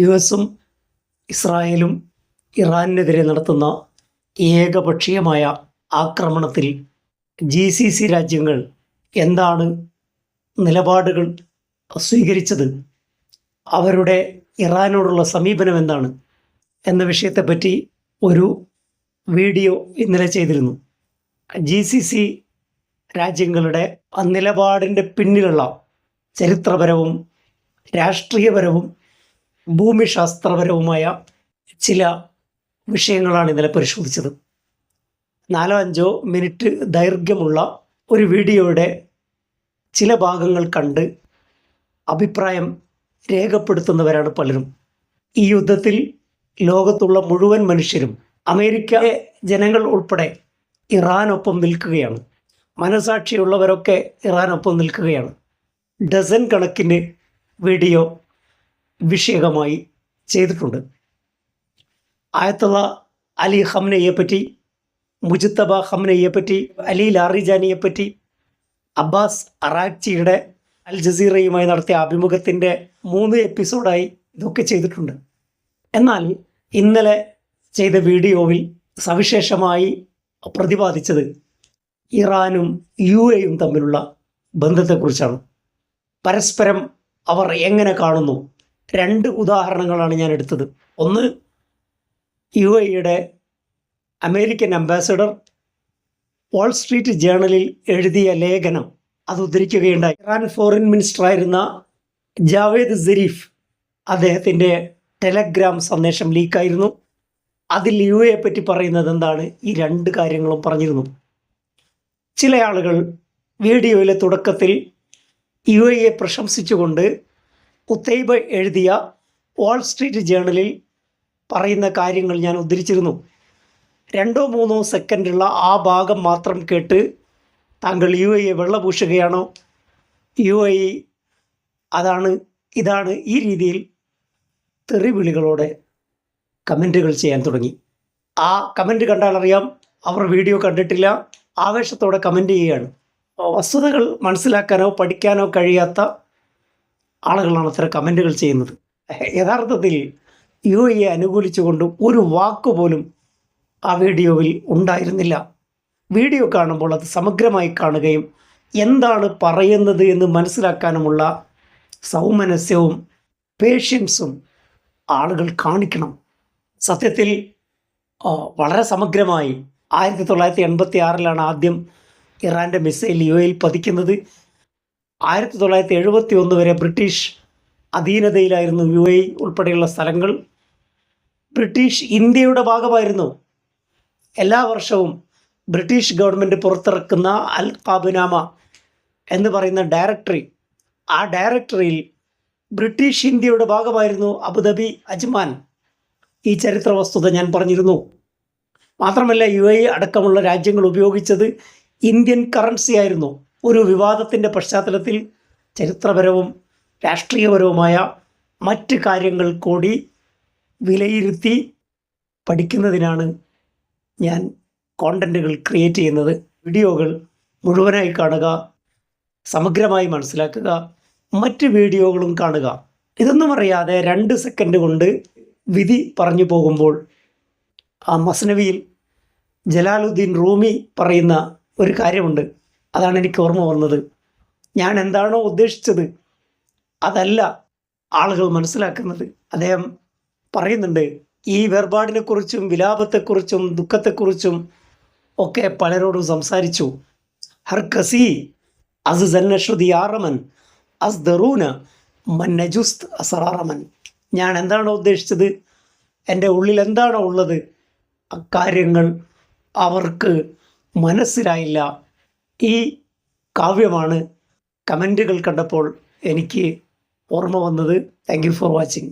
US-ഉം ഇസ്രായേലും ഇറാനെതിരെ നടത്തുന്ന ഏകപക്ഷീയമായ ആക്രമണത്തിൽ GCC രാജ്യങ്ങൾ എന്താണ് നിലപാടുകൾ സ്വീകരിച്ചത്, അവരുടെ ഇറാനോടുള്ള സമീപനം എന്താണ് എന്ന വിഷയത്തെപ്പറ്റി ഒരു വീഡിയോ ഇന്നലെ ചെയ്തിരുന്നു. GCC രാജ്യങ്ങളുടെ നിലപാടിൻ്റെ പിന്നിലുള്ള ചരിത്രപരവും രാഷ്ട്രീയപരവും ഭൂമിശാസ്ത്രപരവുമായ ചില വിഷയങ്ങളാണ് ഇന്നലെ പരിശോധിച്ചത്. 4-5 മിനിറ്റ് ദൈർഘ്യമുള്ള ഒരു വീഡിയോയുടെ ചില ഭാഗങ്ങൾ കണ്ട് അഭിപ്രായം രേഖപ്പെടുത്തുന്നവരാണ് പലരും. ഈ യുദ്ധത്തിൽ ലോകത്തുള്ള മുഴുവൻ മനുഷ്യരും, അമേരിക്ക ജനങ്ങൾ ഉൾപ്പെടെ ഇറാനൊപ്പം നിൽക്കുകയാണ്. മനസാക്ഷിയുള്ളവരൊക്കെ ഇറാനൊപ്പം നിൽക്കുകയാണ്. ഡസൻ കണക്കിന് വീഡിയോ വിഷയകമായി ചെയ്തിട്ടുണ്ട്. ആയത്തുള്ള അലി ഖംനയെപ്പറ്റി, മുജ്തബ ഖംനയെപ്പറ്റി, അലി ലാറിജാനിയെപ്പറ്റി, അബ്ബാസ് അറാക്ചിയുടെ അൽ ജസീറയുമായി നടത്തിയ അഭിമുഖത്തിൻ്റെ 3 എപ്പിസോഡായി ഇതൊക്കെ ചെയ്തിട്ടുണ്ട്. എന്നാൽ ഇന്നലെ ചെയ്ത വീഡിയോവിൽ സവിശേഷമായി പ്രതിപാദിച്ചത് ഇറാനും UAEയും തമ്മിലുള്ള ബന്ധത്തെക്കുറിച്ചാണ്. പരസ്പരം അവർ എങ്ങനെ കാണുന്നു? 2 ഉദാഹരണങ്ങളാണ് ഞാൻ എടുത്തത്. ഒന്ന്, UAEയുടെ അമേരിക്കൻ അംബാസഡർ വാൾ സ്ട്രീറ്റ് ജേണലിൽ എഴുതിയ ലേഖനം അത് ഉദ്ധരിക്കുകയുണ്ടായി. ഇറാൻ ഫോറിൻ മിനിസ്റ്ററായിരുന്ന ജാവേദ് സരീഫ്, അദ്ദേഹത്തിൻ്റെ ടെലഗ്രാം സന്ദേശം ലീക്കായിരുന്നു. അതിൽ UAE പറ്റി പറയുന്നത് എന്താണ്? ഈ 2 കാര്യങ്ങളും പറഞ്ഞിരുന്നു. ചില ആളുകൾ വീഡിയോയിലെ തുടക്കത്തിൽ UAE പ്രശംസിച്ചുകൊണ്ട് ഉത്തൈബ എഴുതിയ വാൾ സ്ട്രീറ്റ് ജേണലിൽ പറയുന്ന കാര്യങ്ങൾ ഞാൻ ഉദ്ധരിച്ചിരുന്നു. 2-3 സെക്കൻഡുള്ള ആ ഭാഗം മാത്രം കേട്ട് താങ്കൾ UAE വെള്ളപൂശുകയാണോ, UAE അതാണ് ഇതാണ്, ഈ രീതിയിൽ തെറിവിളികളോടെ കമൻറ്റുകൾ ചെയ്യാൻ തുടങ്ങി. ആ കമൻറ്റ് കണ്ടാൽ അറിയാം അവർ വീഡിയോ കണ്ടിട്ടില്ല, ആവേശത്തോടെ കമൻറ്റ് ചെയ്യുകയാണ്. വസ്തുതകൾ മനസ്സിലാക്കാനോ പഠിക്കാനോ കഴിയാത്ത ആളുകളാണ് അത്തരം കമൻറ്റുകൾ ചെയ്യുന്നത്. യഥാർത്ഥത്തിൽ UAE അനുകൂലിച്ചുകൊണ്ട് ഒരു വാക്കുപോലും ആ വീഡിയോയിൽ ഉണ്ടായിരുന്നില്ല. വീഡിയോ കാണുമ്പോൾ അത് സമഗ്രമായി കാണുകയും എന്താണ് പറയുന്നത് എന്ന് മനസ്സിലാക്കാനുമുള്ള സൗമനസ്യവും പേഷ്യൻസും ആളുകൾ കാണിക്കണം. സത്യത്തിൽ വളരെ സമഗ്രമായി 1986 ആദ്യം ഇറാൻ്റെ മിസൈൽ UAEയിൽ പതിക്കുന്നത്. 1971 വരെ ബ്രിട്ടീഷ് അധീനതയിലായിരുന്നു UAE ഉൾപ്പെടെയുള്ള സ്ഥലങ്ങൾ. ബ്രിട്ടീഷ് ഇന്ത്യയുടെ ഭാഗമായിരുന്നു. എല്ലാ വർഷവും ബ്രിട്ടീഷ് ഗവൺമെൻറ് പുറത്തിറക്കുന്ന അൽ ഖാബുനാമ എന്ന് പറയുന്ന ഡയറക്ടറി, ആ ഡയറക്ടറിയിൽ ബ്രിട്ടീഷ് ഇന്ത്യയുടെ ഭാഗമായിരുന്നു അബുദാബി, അജ്മാൻ. ഈ ചരിത്ര വസ്തുത ഞാൻ പറഞ്ഞിരുന്നു. മാത്രമല്ല UAE അടക്കമുള്ള രാജ്യങ്ങൾ ഉപയോഗിച്ചത് ഇന്ത്യൻ കറൻസി ആയിരുന്നു. ഒരു വിവാദത്തിൻ്റെ പശ്ചാത്തലത്തിൽ ചരിത്രപരവും രാഷ്ട്രീയപരവുമായ മറ്റ് കാര്യങ്ങൾ കൂടി വിലയിരുത്തി പഠിക്കുന്നതിനാണ് ഞാൻ കോണ്ടൻറ്റുകൾ ക്രിയേറ്റ് ചെയ്യുന്നത്. വീഡിയോകൾ മുഴുവനായി കാണുക, സമഗ്രമായി മനസ്സിലാക്കുക, മറ്റ് വീഡിയോകളും കാണുക. ഇതൊന്നും അറിയാതെ 2 സെക്കൻഡ് കൊണ്ട് വിധി പറഞ്ഞു പോകുമ്പോൾ ആ മസ്നവിയിൽ ജലാലുദ്ദീൻ റൂമി പറയുന്ന ഒരു കാര്യമുണ്ട്. അതാണ് എനിക്ക് ഓർമ്മ വന്നത്. ഞാൻ എന്താണോ ഉദ്ദേശിച്ചത് അതല്ല ആളുകൾ മനസ്സിലാക്കുന്നത്. അദ്ദേഹം പറയുന്നുണ്ട്, ഈ വേർപാടിനെക്കുറിച്ചും വിലാപത്തെക്കുറിച്ചും ദുഃഖത്തെക്കുറിച്ചും ഒക്കെ പലരോടും സംസാരിച്ചു. ഹർ കസി അസ് ജന്നശ്രുതി ആറമൻ അസ് ദറൂന മൻ നജുസ്ത് അസറാറമൻ. ഞാൻ എന്താണോ ഉദ്ദേശിച്ചത്, എൻ്റെ ഉള്ളിൽ എന്താണോ ഉള്ളത്, അക്കാര്യങ്ങൾ അവർക്ക് മനസ്സിലായില്ല. ഈ കാവ്യമാണ് കമൻറ്റുകൾ കണ്ടപ്പോൾ എനിക്ക് ഓർമ്മ വന്നത്. Thank you for watching.